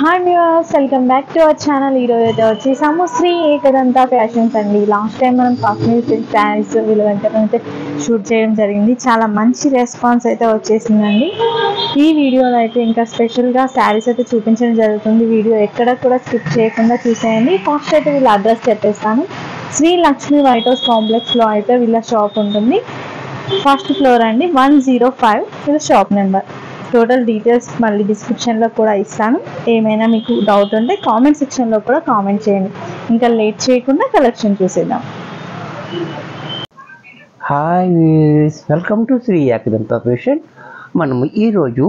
Hi viewers, welcome back to our channel. ఈరోజు అయితే వచ్చేసాము శ్రీ ఏకదంత ఫ్యాషన్స్ అండి. లాస్ట్ టైం మనం కాశ్మీర్ సిల్క్ శారీస్ వీళ్ళంటే షూట్ చేయడం జరిగింది. చాలా మంచి రెస్పాన్స్ అయితే వచ్చేసిందండి. ఈ వీడియోలో అయితే ఇంకా స్పెషల్గా శారీస్ అయితే చూపించడం జరుగుతుంది. వీడియో ఎక్కడ కూడా స్కిప్ చేయకుండా చూసేయండి. ఫస్ట్ అయితే వీళ్ళ అడ్రస్ చెప్పేస్తాను. శ్రీ లక్ష్మీ వైట్ హౌస్ కాంప్లెక్స్లో అయితే వీళ్ళ షాప్ ఉంటుంది. ఫస్ట్ ఫ్లోర్ అండి, 105 వీళ్ళ షాప్ నెంబర్. టోటల్ డీటెయిల్స్ మళ్ళీ డిస్క్రిప్షన్లో కూడా ఇస్తాను. ఏమైనా మీకు డౌట్ ఉంటే కామెంట్ సెక్షన్లో కూడా కామెంట్ చేయండి. ఇంకా లేట్ చేయకుండా కలెక్షన్ చూసేద్దాం. Hi, welcome to Shri Ekadanta fashion. మనము ఈరోజు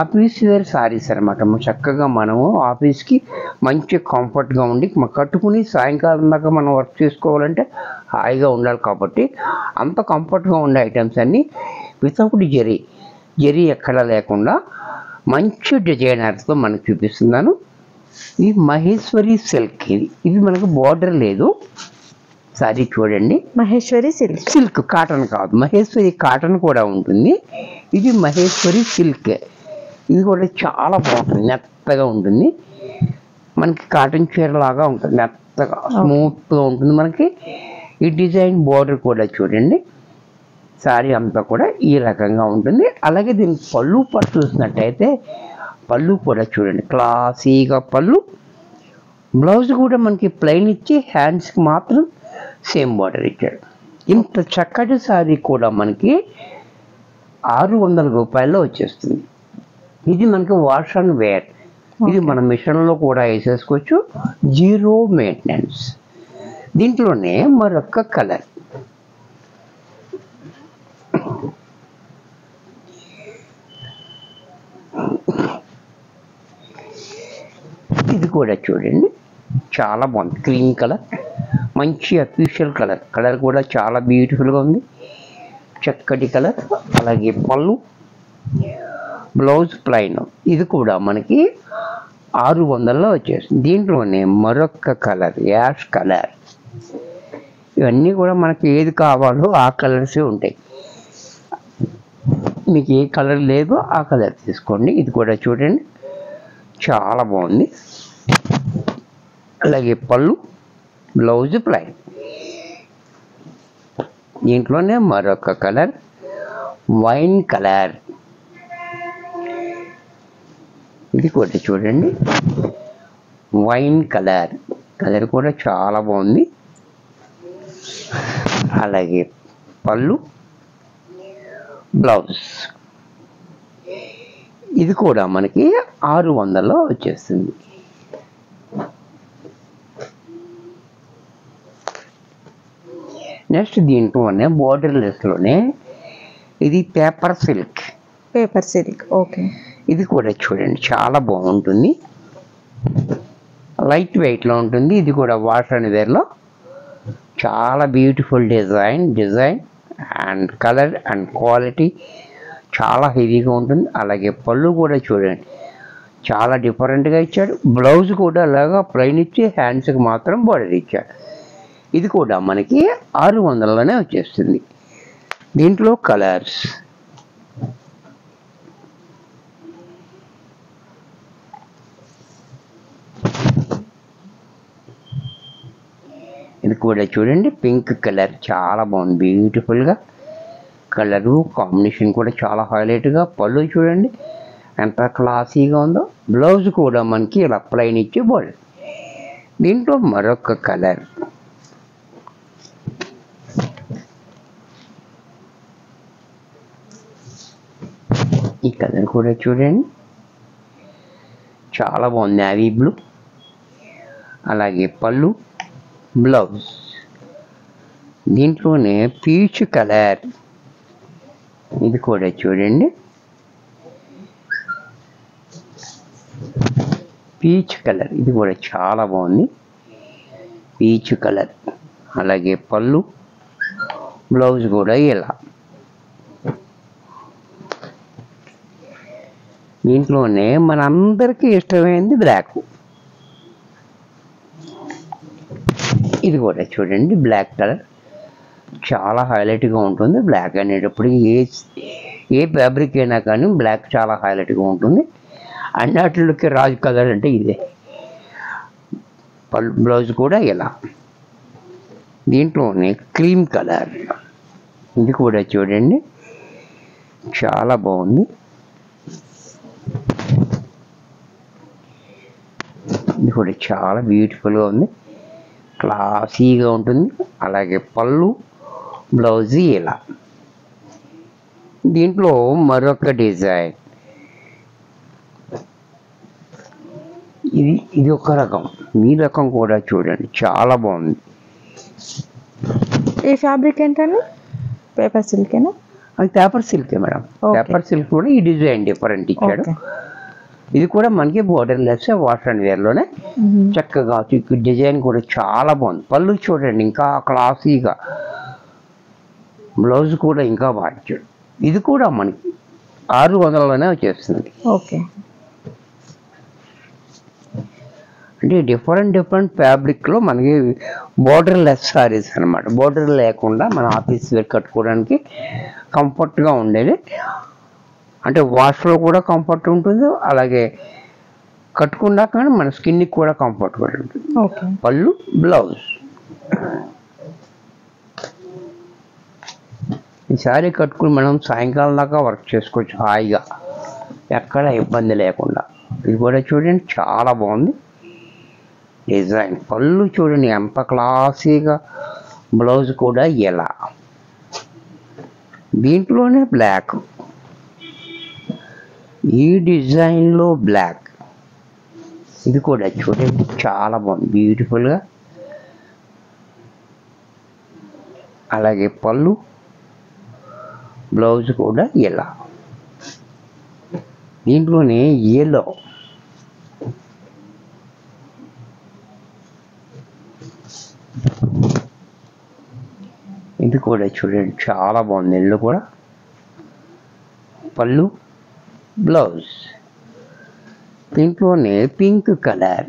ఆఫీస్ వేర్ శారీస్ అనమాట. చక్కగా మనము ఆఫీస్కి మంచి కంఫర్ట్గా ఉండి కట్టుకుని సాయంకాలం దాకా మనం వర్క్ చేసుకోవాలంటే హాయిగా ఉండాలి. కాబట్టి అంత కంఫర్ట్గా ఉండే ఐటమ్స్ అన్నీ వితౌట్ జరీ ఎక్కడ లేకుండా మంచి డిజైనర్స్తో మనకు చూపిస్తున్నాను. ఇది మహేశ్వరి సిల్క్. ఇది మనకు బార్డర్ లేదు. సారీ చూడండి, మహేశ్వరి సిల్క్ కాటన్ కాదు, మహేశ్వరి కాటన్ కూడా ఉంటుంది. ఇది మహేశ్వరి సిల్క్. ఇది కూడా చాలా బాగుంటుంది, మెత్తగా ఉంటుంది. మనకి కాటన్ చీర లాగా ఉంటుంది, మెత్తగా స్మూత్గా ఉంటుంది. మనకి ఈ డిజైన్ బార్డర్ కూడా చూడండి, శారీ అంతా కూడా ఈ రకంగా ఉంటుంది. అలాగే దీని పళ్ళు పట్టు చూసినట్టయితే పళ్ళు కూడా చూడండి, క్లాసీగా పళ్ళు. బ్లౌజ్ కూడా మనకి ప్లెయిన్ ఇచ్చి హ్యాండ్స్కి మాత్రం సేమ్ బార్డర్ ఇచ్చాడు. ఇంత చక్కటి శారీ కూడా మనకి 600 రూపాయల్లో వచ్చేస్తుంది. ఇది మనకి వాష్ అండ్ వేర్. ఇది మన మిషన్లో కూడా వేసేసుకోవచ్చు, జీరో మెయింటెనెన్స్. దీంట్లోనే మరొక కలర్, ఇది కూడా చూడండి చాలా బాగుంది. క్రీమ్ కలర్, మంచి అఫీషియల్ కలర్ కూడా చాలా బ్యూటిఫుల్గా ఉంది, చక్కటి కలర్. అలాగే పళ్ళు, బ్లౌజ్ ప్లైన్. ఇది కూడా మనకి 600లో వచ్చేస్తుంది. దీంట్లోనే మరొక కలర్, యాష్ కలర్. ఇవన్నీ కూడా మనకి ఏది కావాలో ఆ కలర్సే ఉంటాయి. మీకు ఏ కలర్ లేదో ఆ కలర్ తీసుకోండి. ఇది కూడా చూడండి చాలా బాగుంది. అలాగే పళ్ళు, బ్లౌజ్ ప్లైన్. దీంట్లోనే మరొక కలర్, వైన్ కలర్. ఇది కూడా చూడండి వైన్ కలర్ కూడా చాలా బాగుంది. అలాగే పళ్ళు, బ్లౌజ్. ఇది కూడా మనకి 600లో వచ్చేస్తుంది. నెక్స్ట్ దీంట్లోనే బోర్డర్లెస్లోనే ఇది పేపర్ సిల్క్. ఓకే. ఇది కూడా చూడండి చాలా బాగుంటుంది, లైట్ వెయిట్లో ఉంటుంది. ఇది కూడా వాష్ అండ్ వేర్లో చాలా beautiful design and colour and quality చాలా హెవీగా ఉంటుంది. అలాగే పళ్ళు కూడా చూడండి చాలా డిఫరెంట్గా ఇచ్చాడు. బ్లౌజ్ కూడా అలాగా ప్లెయిన్ ఇచ్చి హ్యాండ్స్కి మాత్రం బార్డర్ ఇచ్చాడు. ఇది కూడా మనకి 600లోనే వచ్చేస్తుంది. దీంట్లో కలర్స్, ఇది కూడా చూడండి పింక్ కలర్ చాలా బాగుంది, బ్యూటిఫుల్గా కలరు కాంబినేషన్ కూడా చాలా హైలైట్గా. పళ్ళు చూడండి ఎంత క్లాసీగా ఉందో. బ్లౌజ్ కూడా మనకి ఇలా ప్లెయిన్ ఇచ్చి బార్డర్. దీంట్లో మరొక కలర్, ఈ కలర్ కూడా చూడండి చాలా బాగుంది, నేవీ బ్లూ. అలాగే పళ్ళు, బ్లౌజ్. దీంట్లోనే పీచ్ కలర్. ఇది కూడా చూడండి పీచ్ కలర్. ఇది కూడా చాలా బాగుంది, పీచ్ కలర్. అలాగే పళ్ళు, బ్లౌజ్ కూడా ఇలా. దీంట్లోనే మనందరికీ ఇష్టమైంది బ్లాక్. ఇది కూడా చూడండి బ్లాక్ కలర్ చాలా హైలైట్గా ఉంటుంది. బ్లాక్ అనేటప్పుడు ఏ ఫ్యాబ్రిక్ అయినా కానీ బ్లాక్ చాలా హైలైట్గా ఉంటుంది. అన్నిటికి రాజు కలర్ అంటే ఇదే. బ్లౌజ్ కూడా ఇలా, దీంట్లోనే క్రీమ్ కలర్, ఇది కూడా చూడండి చాలా బాగుంది. ఇది కూడా చాలా బ్యూటిఫుల్గా ఉంది, క్లాసీగా ఉంటుంది. అలాగే పళ్ళు బ్లౌజ్ ఇలా. దీంట్లో మరొక డిజైన్, ఇది ఒక రకం, ఈ రకం కూడా చూడండి చాలా బాగుంది. ఈ ఫ్యాబ్రిక్ ఏంటండి? పేపర్ సిల్కేనా? అది పేపర్ సిల్కే మేడం. పేపర్ సిల్క్ కూడా ఈ డిజైన్ డిఫరెంట్ ఇచ్చాడు. ఇది కూడా మనకి బోర్డర్ లెస్ వాటర్ అండ్ వేర్లోనే చక్కగా డిజైన్ కూడా చాలా బాగుంది. పళ్ళు చూడండి ఇంకా క్లాసీగా, బ్లౌజ్ కూడా ఇంకా బాగా ఇచ్చాడు. ఇది కూడా మనకి 600లోనే వచ్చేస్తుంది. ఓకే, అంటే డిఫరెంట్ ఫ్యాబ్రిక్లో మనకి బోర్డర్ లెస్ సారీస్ అనమాట. బోర్డర్ లేకుండా మన ఆఫీస్ వేర్ కట్టుకోవడానికి కంఫర్ట్గా ఉండేది. అంటే వాష్లో కూడా కంఫర్ట్ ఉంటుంది, అలాగే కట్టుకున్నాక మన స్కిన్కి కూడా కంఫర్ట్గా ఉంటుంది. పళ్ళు బ్లౌజ్. ఈ శారీ కట్టుకుని మనం సాయంకాలం దాకా వర్క్ చేసుకోవచ్చు హాయిగా, ఎక్కడ ఇబ్బంది లేకుండా. ఇది కూడా చూడండి చాలా బాగుంది డిజైన్. పళ్ళు చూడండి ఎంత క్లాసీగా, బ్లౌజ్ కూడా ఎలా. దీంట్లోనే బ్లాక్, ఈ డిజైన్లో బ్లాక్, ఇది కూడా చూడండి చాలా బాగుంది బ్యూటిఫుల్గా. అలాగే పళ్ళు బ్లౌజ్ కూడా ఎలా. దీంట్లోనే ఎల్లో, ఇది కూడా చూడండి చాలా బాగుంది ఎల్లో కూడా. పళ్ళు బ్లౌజ్. దీంట్లోనే పింక్ కలర్,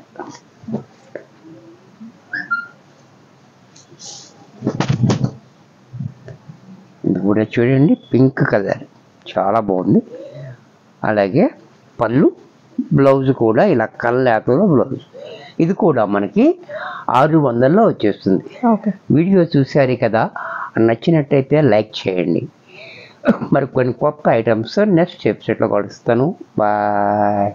ఇది కూడా చూడండి పింక్ కలర్ చాలా బాగుంది. అలాగే పళ్ళు బ్లౌజ్ కూడా ఇలా కళ్ళేతలో బ్లౌజ్. ఇది కూడా మనకి 600లో వచ్చేస్తుంది. వీడియో చూసారు కదా, నచ్చినట్టయితే లైక్ చేయండి. మరి కొన్ని కొత్త ఐటమ్స్ నెక్స్ట్ ఎపిసోడ్లో కలుస్తాను. బాయ్.